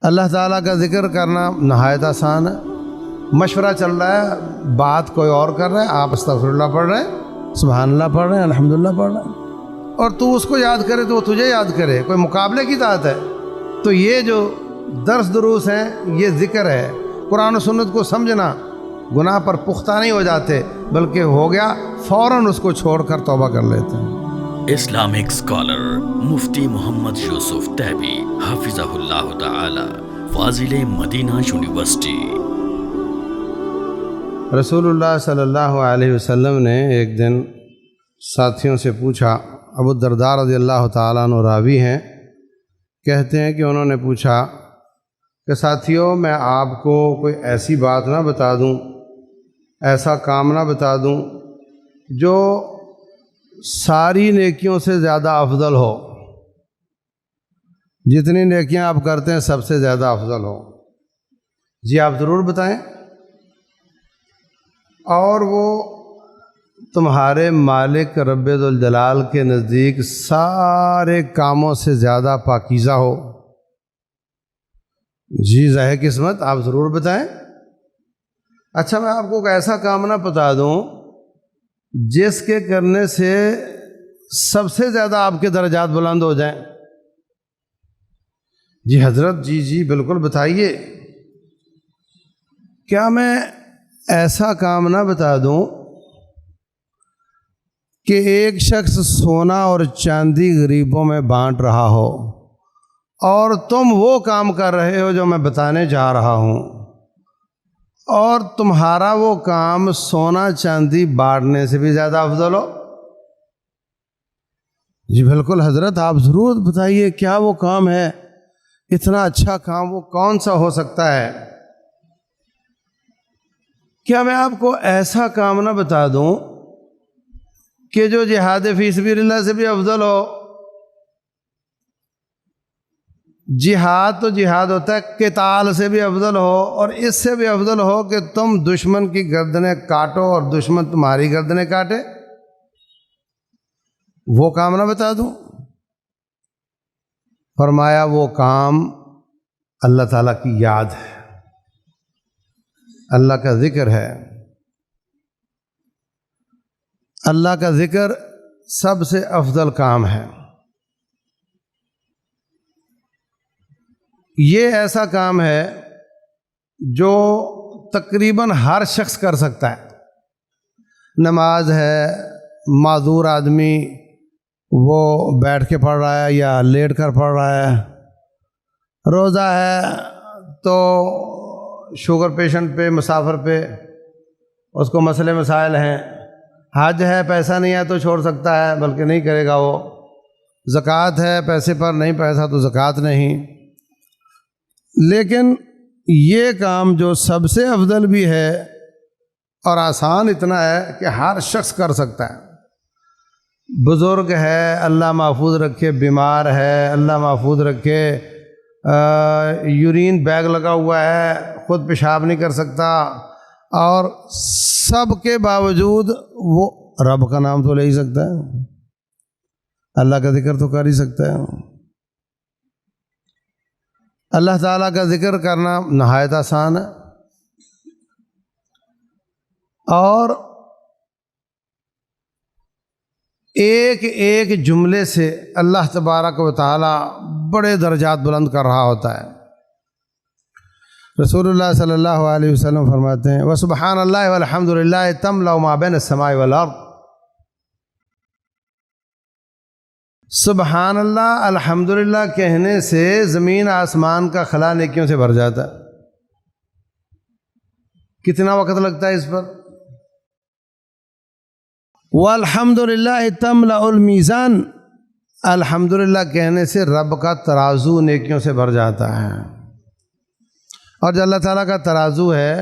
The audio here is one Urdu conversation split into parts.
اللہ تعالیٰ کا ذکر کرنا نہایت آسان ہے۔ مشورہ چل رہا ہے، بات کوئی اور کر رہا ہے، آپ استغفر اللہ پڑھ رہے ہیں، سبحان اللہ پڑھ رہے ہیں، الحمدللہ پڑھ رہے ہیں، اور تو اس کو یاد کرے تو وہ تجھے یاد کرے، کوئی مقابلے کی بات ہے؟ تو یہ جو درس دروس ہیں یہ ذکر ہے۔ قرآن و سنت کو سمجھنا، گناہ پر پختہ نہیں ہو جاتے، بلکہ ہو گیا فوراً اس کو چھوڑ کر توبہ کر لیتے ہیں۔ اسلامک اسکالر مفتی محمد یوسف تیبی حافظہ اللہ تعالی، فاضل مدینہ یونیورسٹی۔ رسول اللہ صلی اللہ علیہ وسلم نے ایک دن ساتھیوں سے پوچھا، ابو الدرداء رضی اللہ تعالیٰ عنہ راوی ہیں، کہتے ہیں کہ انہوں نے پوچھا کہ ساتھیوں، میں آپ کو کوئی ایسی بات نہ بتا دوں، ایسا کام نہ بتا دوں جو ساری نیکیوں سے زیادہ افضل ہو، جتنی نیکیاں آپ کرتے ہیں سب سے زیادہ افضل ہو؟ جی آپ ضرور بتائیں۔ اور وہ تمہارے مالک رب ذوالجلال کے نزدیک سارے کاموں سے زیادہ پاکیزہ ہو؟ جی ظاہر قسمت، آپ ضرور بتائیں۔ اچھا، میں آپ کو ایک ایسا کام نہ بتا دوں جس کے کرنے سے سب سے زیادہ آپ کے درجات بلند ہو جائیں؟ جی حضرت، جی بالکل بتائیے۔ کیا میں ایسا کام نہ بتا دوں کہ ایک شخص سونا اور چاندی غریبوں میں بانٹ رہا ہو اور تم وہ کام کر رہے ہو جو میں بتانے جا رہا ہوں، اور تمہارا وہ کام سونا چاندی بانٹنے سے بھی زیادہ افضل ہو؟ جی بالکل حضرت، آپ ضرور بتائیے کیا وہ کام ہے، اتنا اچھا کام وہ کون سا ہو سکتا ہے؟ کیا میں آپ کو ایسا کام نہ بتا دوں کہ جو جہاد فی سبیل اللہ سے بھی افضل ہو؟ جہاد تو جہاد ہوتا ہے، قتال سے بھی افضل ہو، اور اس سے بھی افضل ہو کہ تم دشمن کی گردنیں کاٹو اور دشمن تمہاری گردنیں کاٹے، وہ کام نہ بتا دوں؟ فرمایا وہ کام اللہ تعالیٰ کی یاد ہے، اللہ کا ذکر ہے۔ اللہ کا ذکر سب سے افضل کام ہے۔ یہ ایسا کام ہے جو تقریباً ہر شخص کر سکتا ہے۔ نماز ہے، معذور آدمی وہ بیٹھ کے پڑھ رہا ہے یا لیٹ کر پڑھ رہا ہے، روزہ ہے تو شوگر پیشنٹ پہ، مسافر پہ اس کو مسئلے مسائل ہیں، حج ہے پیسہ نہیں ہے تو چھوڑ سکتا ہے بلکہ نہیں کرے گا وہ، زکوٰۃ ہے پیسے پر نہیں پیسہ تو زکوٰۃ نہیں۔ لیکن یہ کام جو سب سے افضل بھی ہے اور آسان اتنا ہے کہ ہر شخص کر سکتا ہے۔ بزرگ ہے اللہ محفوظ رکھے، بیمار ہے اللہ محفوظ رکھے، یورین بیگ لگا ہوا ہے، خود پیشاب نہیں کر سکتا، اور سب کے باوجود وہ رب کا نام تو لے ہی سکتا ہے، اللہ کا ذکر تو کر ہی سکتا ہے۔ اللہ تعالیٰ کا ذکر کرنا نہایت آسان ہے، اور ایک ایک جملے سے اللہ تبارک و تعالیٰ بڑے درجات بلند کر رہا ہوتا ہے۔ رسول اللہ صلی اللہ علیہ وسلم فرماتے ہیں وَسُبْحَانَ اللَّهِ وَالْحَمْدُ لِلَّهِ تَمْلَأُ مَا بَيْنَ السَّمَاءِ وَالْأَرْضِ۔ سبحان اللہ، الحمدللہ کہنے سے زمین آسمان کا خلا نیکیوں سے بھر جاتا ہے۔ کتنا وقت لگتا ہے اس پر؟ وَالْحَمْدُلِلَّهِ تَمْلَأُ الْمِيزَانَ، الحمدللہ کہنے سے رب کا ترازو نیکیوں سے بھر جاتا ہے۔ اور جو اللہ تعالیٰ کا ترازو ہے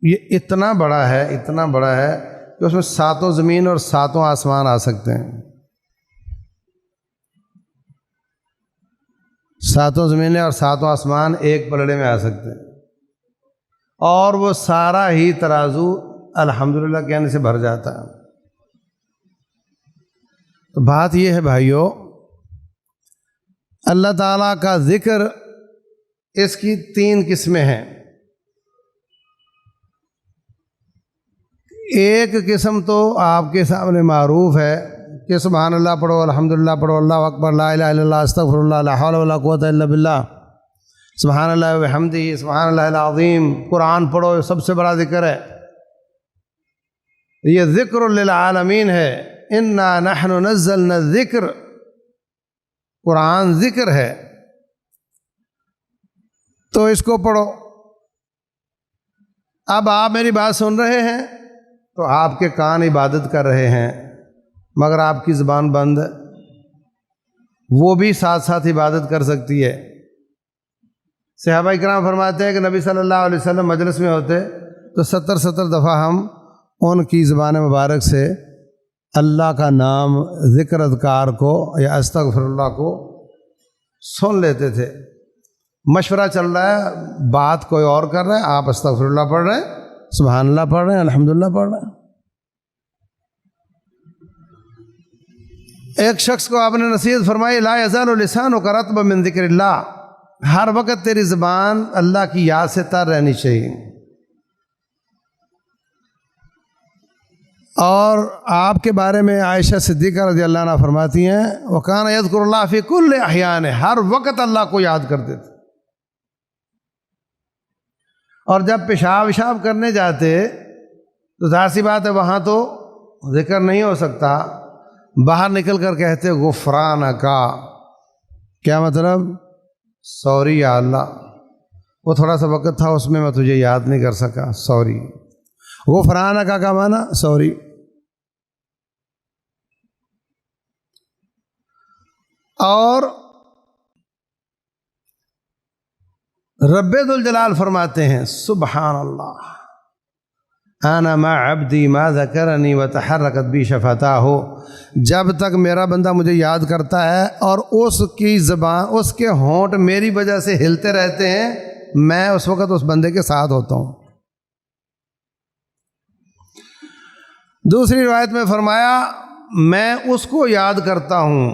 یہ اتنا بڑا ہے کہ اس میں 7 زمین اور 7 آسمان آ سکتے ہیں۔ 7 زمینیں اور 7 آسمان ایک پلڑے میں آ سکتے ہیں، اور وہ سارا ہی ترازو الحمدللہ کہنے سے بھر جاتا ہے۔ تو بات یہ ہے بھائیو، اللہ تعالیٰ کا ذکر اس کی 3 قسمیں ہیں۔ ایک قسم تو آپ کے سامنے معروف ہے کہ سبحان اللہ پڑھو، الحمدللہ پڑھو، اللہ اکبر، لا الہ الا اللہ، استغفر اللہ، لا حول ولا قوت الا باللہ، سبحان اللہ وبحمدہ، سبحان اللہ العظیم، قرآن پڑھو، یہ سب سے بڑا ذکر ہے۔ یہ ذکر للعالمین ہے، انا نحن نزلنا الذکر، قرآن ذکر ہے، تو اس کو پڑھو۔ اب آپ میری بات سن رہے ہیں تو آپ کے کان عبادت کر رہے ہیں، مگر آپ کی زبان بند ہے، وہ بھی ساتھ ساتھ عبادت کر سکتی ہے۔ صحابہ کرام فرماتے ہیں کہ نبی صلی اللہ علیہ وسلم مجلس میں ہوتے تو 70 دفعہ ہم ان کی زبان مبارک سے اللہ کا نام، ذکر اذکار کو یا استغفر اللہ کو سن لیتے تھے۔ مشورہ چل رہا ہے، بات کوئی اور کر رہا ہے، آپ استغفر اللہ پڑھ رہے ہیں، سبحان اللہ پڑھ رہے ہیں، الحمدللہ پڑھ رہے ہیں۔ ایک شخص کو آپ نے نصیحت فرمائی، لا یزال لسانک رطبا من ذکر اللہ، ہر وقت تیری زبان اللہ کی یاد سے تر رہنی چاہیے۔ اور آپ کے بارے میں عائشہ صدیقہ رضی اللہ عنہ فرماتی ہیں، وَكَانَ يَذْكُرُ اللَّهَ فِي كُلِّ أَحْيَانِهِ، ہر وقت اللہ کو یاد کرتے تھے۔ اور جب پیشاب کرنے جاتے تو ظاہر سی بات ہے وہاں تو ذکر نہیں ہو سکتا، باہر نکل کر کہتے غفرانک، کیا مطلب؟ سوری یا اللہ، وہ تھوڑا سا وقت تھا اس میں تجھے یاد نہیں کر سکا، سوری۔ غفرانک کا معنی سوری۔ اور رب ذوالجلال فرماتے ہیں، سبحان اللہ انا مع عبدی ما ذکرنی وتحرکت بی شفتاہ، جب تک میرا بندہ مجھے یاد کرتا ہے اور اس کی زبان، اس کے ہونٹ میری وجہ سے ہلتے رہتے ہیں، میں اس وقت اس بندے کے ساتھ ہوتا ہوں۔ دوسری روایت میں فرمایا، میں اس کو یاد کرتا ہوں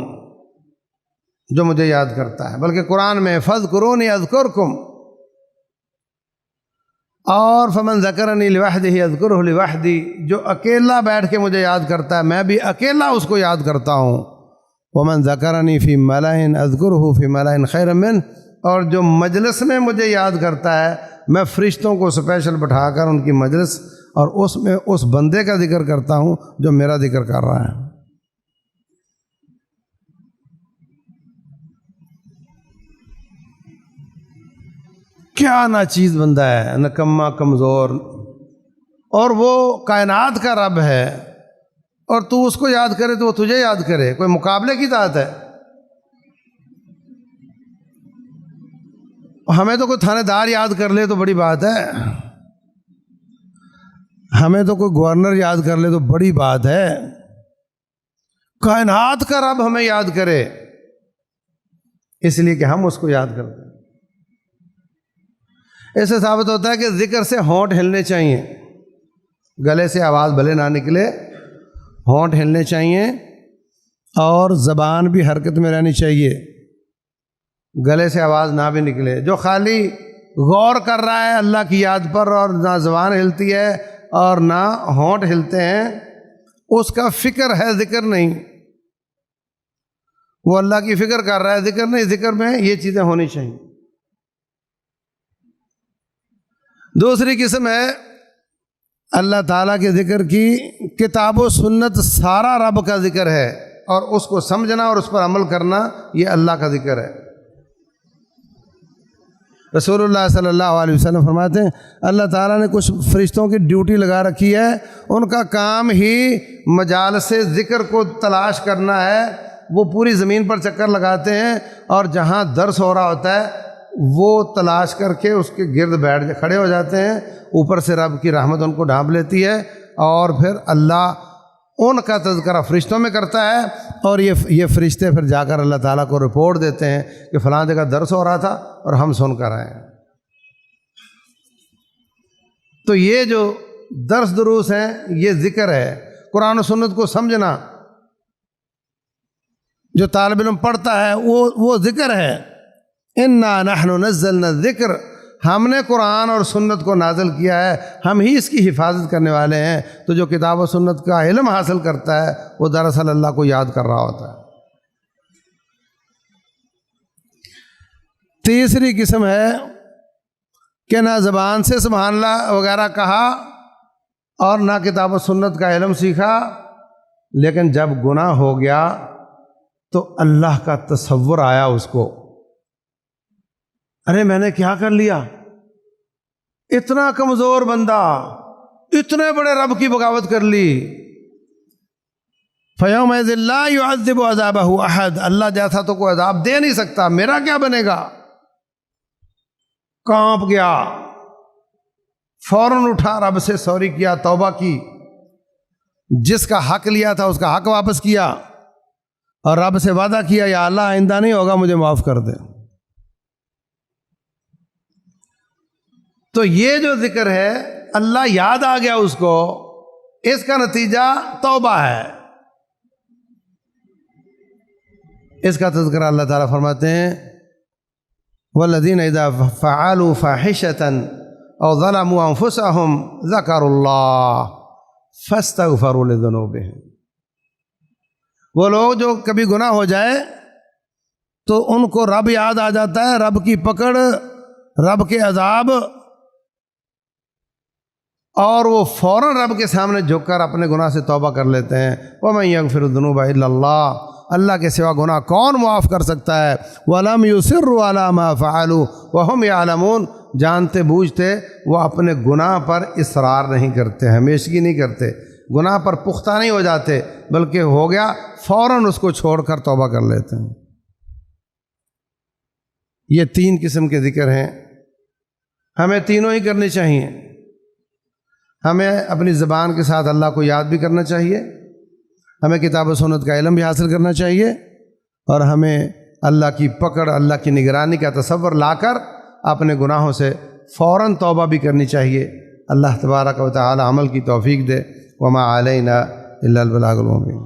جو مجھے یاد کرتا ہے، بلکہ قرآن میں فاذکرونی اذکرکم، اور فمن ذکرنی لوحدہ اذکرہ لوحدی، جو اکیلا بیٹھ کے مجھے یاد کرتا ہے میں بھی اکیلا اس کو یاد کرتا ہوں۔ ومن ذکرنی فی ملأ اذکرہ فی ملأ خیر منہ، اور جو مجلس میں مجھے یاد کرتا ہے میں فرشتوں کو اسپیشل بٹھا کر ان کی مجلس اور اس میں اس بندے کا ذکر کرتا ہوں جو میرا ذکر کر رہا ہے۔ کیا ناچیز بندہ ہے، نکما، کمزور، اور وہ کائنات کا رب ہے، اور تو اس کو یاد کرے تو وہ تجھے یاد کرے، کوئی مقابلے کی ذات ہے؟ ہمیں تو کوئی تھانے دار یاد کر لے تو بڑی بات ہے، ہمیں تو کوئی گورنر یاد کر لے تو بڑی بات ہے، کائنات کا رب ہمیں یاد کرے، اس لیے کہ ہم اس کو یاد کرتے ہیں۔ اس سے ثابت ہوتا ہے کہ ذکر سے ہونٹ ہلنے چاہیے، گلے سے آواز بھلے نہ نکلے، ہونٹ ہلنے چاہیے، اور زبان بھی حرکت میں رہنی چاہیے، گلے سے آواز نہ بھی نکلے۔ جو خالی غور کر رہا ہے اللہ کی یاد پر اور نہ زبان ہلتی ہے اور نہ ہونٹ ہلتے ہیں، اس کا فکر ہے، ذکر نہیں۔ وہ اللہ کی فکر کر رہا ہے، ذکر نہیں۔ ذکر میں یہ چیزیں ہونی چاہیے۔ دوسری قسم ہے اللہ تعالیٰ کے ذکر کی، کتاب و سنت سارا رب کا ذکر ہے، اور اس کو سمجھنا اور اس پر عمل کرنا یہ اللہ کا ذکر ہے۔ رسول اللہ صلی اللہ علیہ وسلم فرماتے ہیں اللہ تعالیٰ نے کچھ فرشتوں کی ڈیوٹی لگا رکھی ہے، ان کا کام ہی مجالس ذکر کو تلاش کرنا ہے۔ وہ پوری زمین پر چکر لگاتے ہیں اور جہاں درس ہو رہا ہوتا ہے وہ تلاش کر کے اس کے گرد بیٹھ کھڑے ہو جاتے ہیں، اوپر سے رب کی رحمت ان کو ڈھانپ لیتی ہے، اور پھر اللہ ان کا تذکرہ فرشتوں میں کرتا ہے، اور یہ فرشتے پھر جا کر اللہ تعالیٰ کو رپورٹ دیتے ہیں کہ فلاں جگہ درس ہو رہا تھا اور ہم سن کر آئے ہیں۔ تو یہ جو درس دروس ہیں یہ ذکر ہے، قرآن و سنت کو سمجھنا جو طالب علم پڑھتا ہے وہ ذکر ہے۔ انا نحن نزلنا الذکر، ہم نے قرآن اور سنت کو نازل کیا ہے، ہم ہی اس کی حفاظت کرنے والے ہیں۔ تو جو کتاب و سنت کا علم حاصل کرتا ہے وہ دراصل اللہ کو یاد کر رہا ہوتا ہے۔ تیسری قسم ہے کہ نہ زبان سے سبحان اللہ وغیرہ کہا اور نہ کتاب و سنت کا علم سیکھا، لیکن جب گناہ ہو گیا تو اللہ کا تصور آیا اس کو، ارے میں نے کیا کر لیا، اتنا کمزور بندہ اتنے بڑے رب کی بغاوت کر لی۔ فَيَوْمَئِذٍ لَا يُعَذِّبُ عَذَابَهُ أَحَدٌ، اللہ جیسا تو کوئی عذاب دے نہیں سکتا، میرا کیا بنے گا؟ کانپ گیا، فوراً اٹھا رب سے سوری کیا، توبہ کی، جس کا حق لیا تھا اس کا حق واپس کیا اور رب سے وعدہ کیا یا اللہ آئندہ نہیں ہوگا، مجھے معاف کر دے۔ تو یہ جو ذکر ہے اللہ یاد آ گیا اس کو، اس کا نتیجہ توبہ ہے۔ اس کا تذکرہ اللہ تعالیٰ فرماتے ہیں والذین اذا فعلوا فاحشۃ او ظلموا انفسهم ذکروا اللہ فاستغفروا لذنوبهم، وہ لوگ جو کبھی گناہ ہو جائے تو ان کو رب یاد آ جاتا ہے، رب کی پکڑ، رب کے عذاب، اور وہ فوراً رب کے سامنے جھک کر اپنے گناہ سے توبہ کر لیتے ہیں۔ وَمَن يَغْفِرُ الذُّنُوبَ إِلَّا اللَّهُ، اللہ کے سوا گناہ کون معاف کر سکتا ہے؟ وَلَمْ يُصِرُّوا عَلَىٰ مَا فَعَلُوا وَهُمْ يَعْلَمُونَ، جانتے بوجھتے وہ اپنے گناہ پر اصرار نہیں کرتے، ہمیشگی نہیں کرتے، گناہ پر پختہ نہیں ہو جاتے، بلکہ ہو گیا فوراً اس کو چھوڑ کر توبہ کر لیتے ہیں۔ یہ تین قسم کے ذکر ہیں، ہمیں تینوں ہی کرنی چاہیے۔ ہمیں اپنی زبان کے ساتھ اللہ کو یاد بھی کرنا چاہیے، ہمیں کتاب و سنت کا علم بھی حاصل کرنا چاہیے، اور ہمیں اللہ کی پکڑ، اللہ کی نگرانی کا تصور لا کر اپنے گناہوں سے فوراً توبہ بھی کرنی چاہیے۔ اللہ تبارک و تعالی عمل کی توفیق دے۔ وما علینا الا البلاغ المبین۔